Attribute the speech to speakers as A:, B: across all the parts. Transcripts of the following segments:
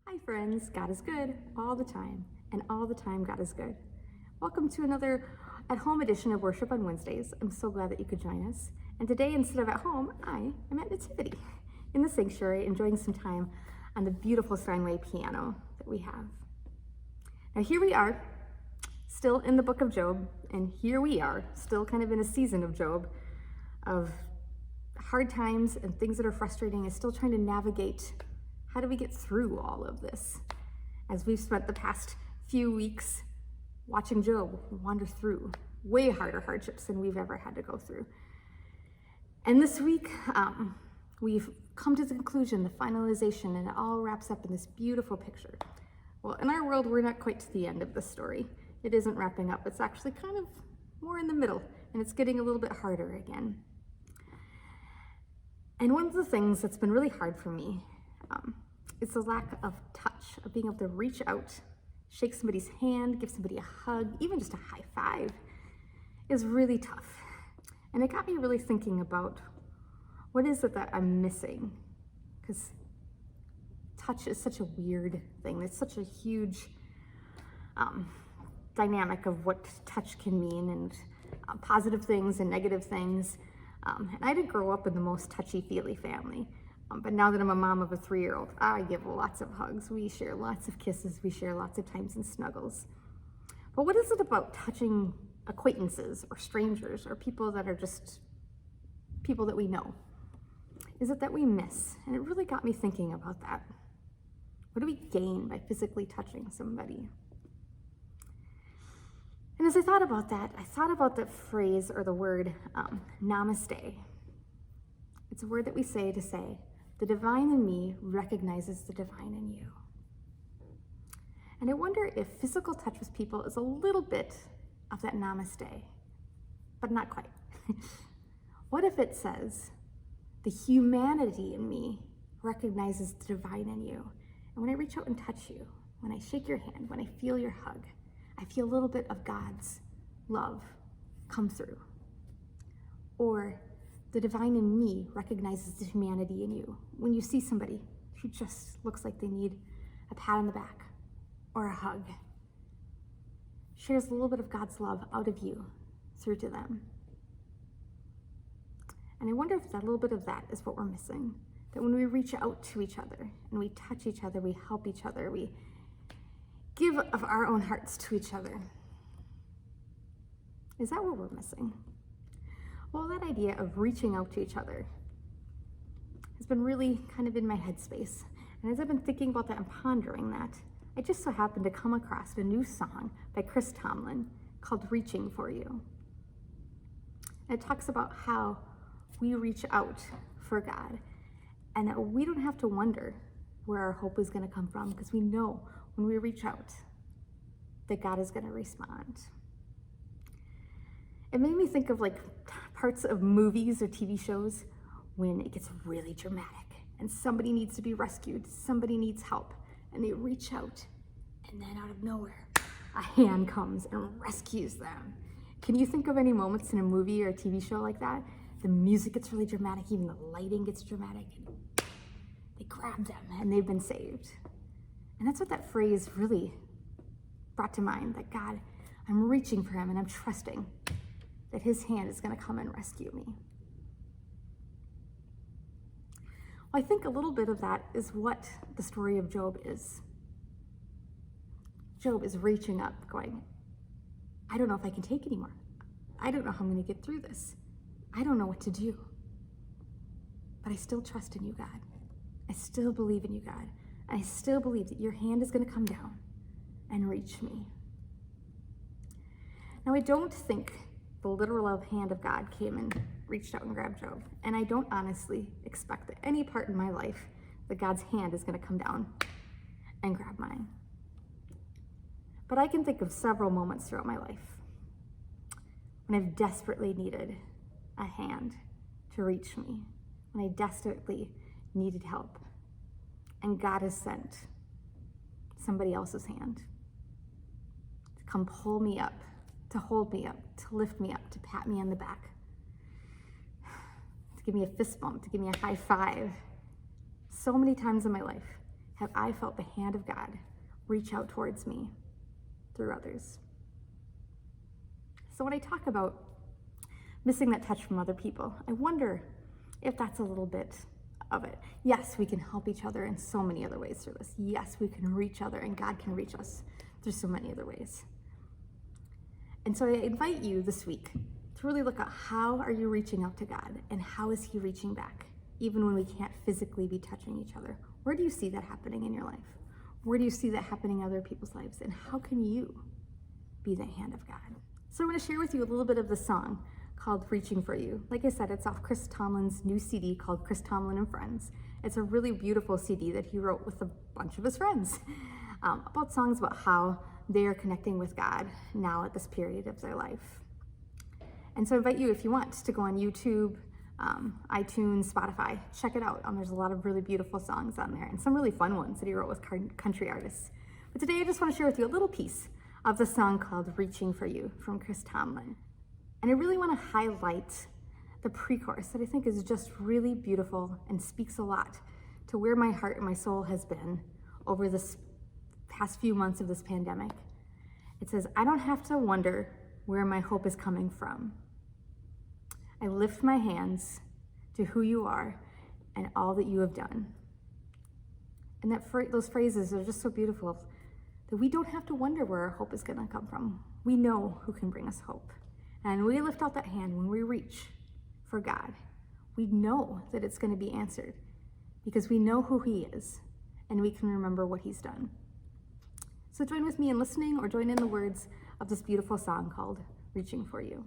A: Hi friends, God is good all the time, and all the time God is good. Welcome to another at-home edition of Worship on Wednesdays. I'm so glad that you could join us. And today, instead of at home, I am at Nativity in the sanctuary, enjoying some time on the beautiful Steinway piano that we have. Now here we are, still in the book of Job, and here we are, still kind of in a season of Job, of hard times and things that are frustrating, and still trying to navigate how do we get through all of this? As we've spent the past few weeks watching Job wander through way harder hardships than we've ever had to go through. And this week, we've come to the conclusion, the finalization, and it all wraps up in this beautiful picture. Well, in our world, we're not quite to the end of the story. It isn't wrapping up. It's actually kind of more in the middle, and it's getting a little bit harder again. And one of the things that's been really hard for me is the lack of touch, of being able to reach out, shake somebody's hand, give somebody a hug, even just a high five, is really tough. And it got me really thinking about what is it that I'm missing? Because touch is such a weird thing. It's such a huge dynamic of what touch can mean, and positive things and negative things. And I didn't grow up in the most touchy-feely family. But now that I'm a mom of a 3-year-old, I give lots of hugs. We share lots of kisses. We share lots of times and snuggles. But what is it about touching acquaintances or strangers or people that are just people that we know? Is it that we miss? And it really got me thinking about that. What do we gain by physically touching somebody? And as I thought about that, I thought about the phrase or the word namaste. It's a word that we say to say, the divine in me recognizes the divine in you. And I wonder if physical touch with people is a little bit of that namaste, but not quite. What if it says, the humanity in me recognizes the divine in you? And when I reach out and touch you, when I shake your hand, when I feel your hug, I feel a little bit of God's love come through. Or the divine in me recognizes the humanity in you. When you see somebody who just looks like they need a pat on the back or a hug, shares a little bit of God's love out of you through to them. And I wonder if that little bit of that is what we're missing. That when we reach out to each other and we touch each other, we help each other, we give of our own hearts to each other. Is that what we're missing? Well, that idea of reaching out to each other has been really kind of in my headspace. And as I've been thinking about that and pondering that, I just so happened to come across a new song by Chris Tomlin called Reaching for You. And it talks about how we reach out for God and that we don't have to wonder where our hope is going to come from, because we know when we reach out that God is going to respond. It made me think of like parts of movies or TV shows when it gets really dramatic and somebody needs to be rescued, somebody needs help, and they reach out, and then out of nowhere, a hand comes and rescues them. Can you think of any moments in a movie or a TV show like that? The music gets really dramatic, even the lighting gets dramatic, and they grab them and they've been saved. And that's what that phrase really brought to mind, that God, I'm reaching for him and I'm trusting that his hand is going to come and rescue me. Well, I think a little bit of that is what the story of Job is. Job is reaching up, going, I don't know if I can take anymore. I don't know how I'm going to get through this. I don't know what to do. But I still trust in you, God. I still believe in you, God. And I still believe that your hand is going to come down and reach me. Now, I don't think the literal hand of God came and reached out and grabbed Job. And I don't honestly expect that any part in my life that God's hand is going to come down and grab mine. But I can think of several moments throughout my life when I've desperately needed a hand to reach me, when I desperately needed help, and God has sent somebody else's hand to come pull me up, to hold me up, to lift me up, to pat me on the back, to give me a fist bump, to give me a high five. So many times in my life, have I felt the hand of God reach out towards me through others? So when I talk about missing that touch from other people, I wonder if that's a little bit of it. Yes, we can help each other in so many other ways through this. Yes, we can reach other, and God can reach us through so many other ways. And so I invite you this week to really look at how are you reaching out to God, and how is he reaching back, even when we can't physically be touching each other? Where do you see that happening in your life? Where do you see that happening in other people's lives? And how can you be the hand of God? So I'm going to share with you a little bit of the song called Reaching for You. Like I said, it's off Chris Tomlin's new CD called Chris Tomlin and Friends. It's a really beautiful CD that he wrote with a bunch of his friends about songs about how they are connecting with God now at this period of their life. And so I invite you, if you want, to go on YouTube, iTunes, Spotify, check it out. There's a lot of really beautiful songs on there and some really fun ones that he wrote with country artists. But today I just want to share with you a little piece of the song called Reaching for You from Chris Tomlin. And I really want to highlight the pre-chorus that I think is just really beautiful and speaks a lot to where my heart and my soul has been over this past few months of this pandemic. It says, I don't have to wonder where my hope is coming from. I lift my hands to who you are and all that you have done. And those phrases are just so beautiful that we don't have to wonder where our hope is going to come from. We know who can bring us hope. And we lift out that hand when we reach for God. We know that it's going to be answered because we know who he is and we can remember what he's done. So join with me in listening, or join in the words of this beautiful song called Reaching for You.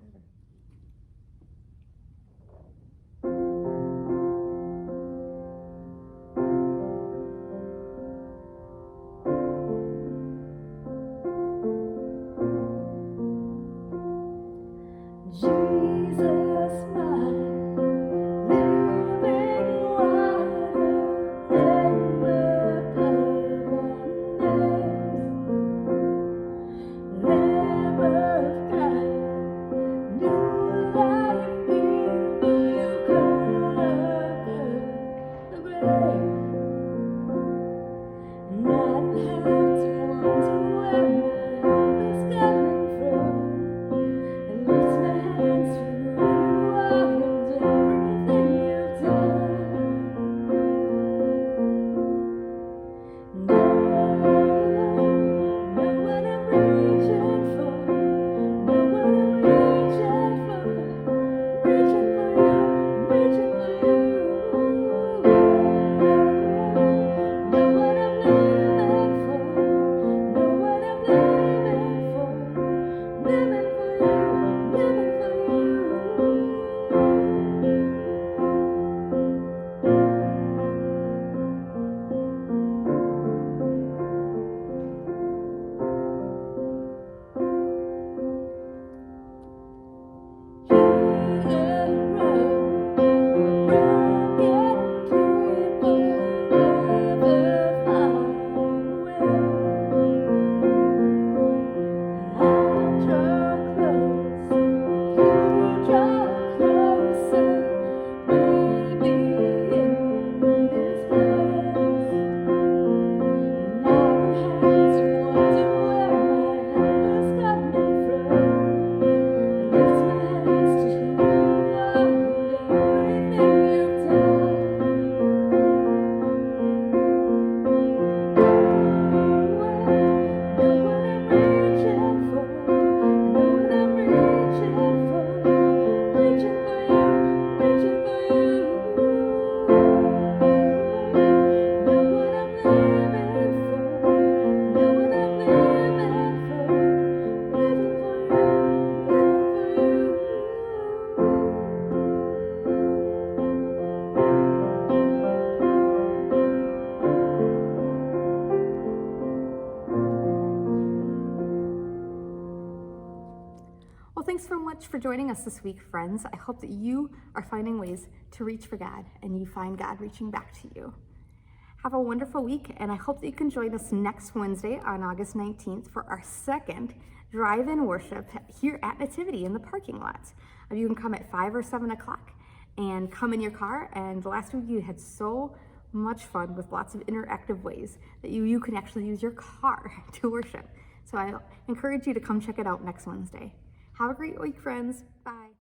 A: Thanks so much for joining us this week, friends. I hope that you are finding ways to reach for God and you find God reaching back to you. Have a wonderful week, and I hope that you can join us next Wednesday on August 19th for our second drive-in worship here at Nativity in the parking lot. You can come at 5 or 7 o'clock and come in your car, and last week you had so much fun with lots of interactive ways that you can actually use your car to worship. So I encourage you to come check it out next Wednesday. Have a great week, friends. Bye.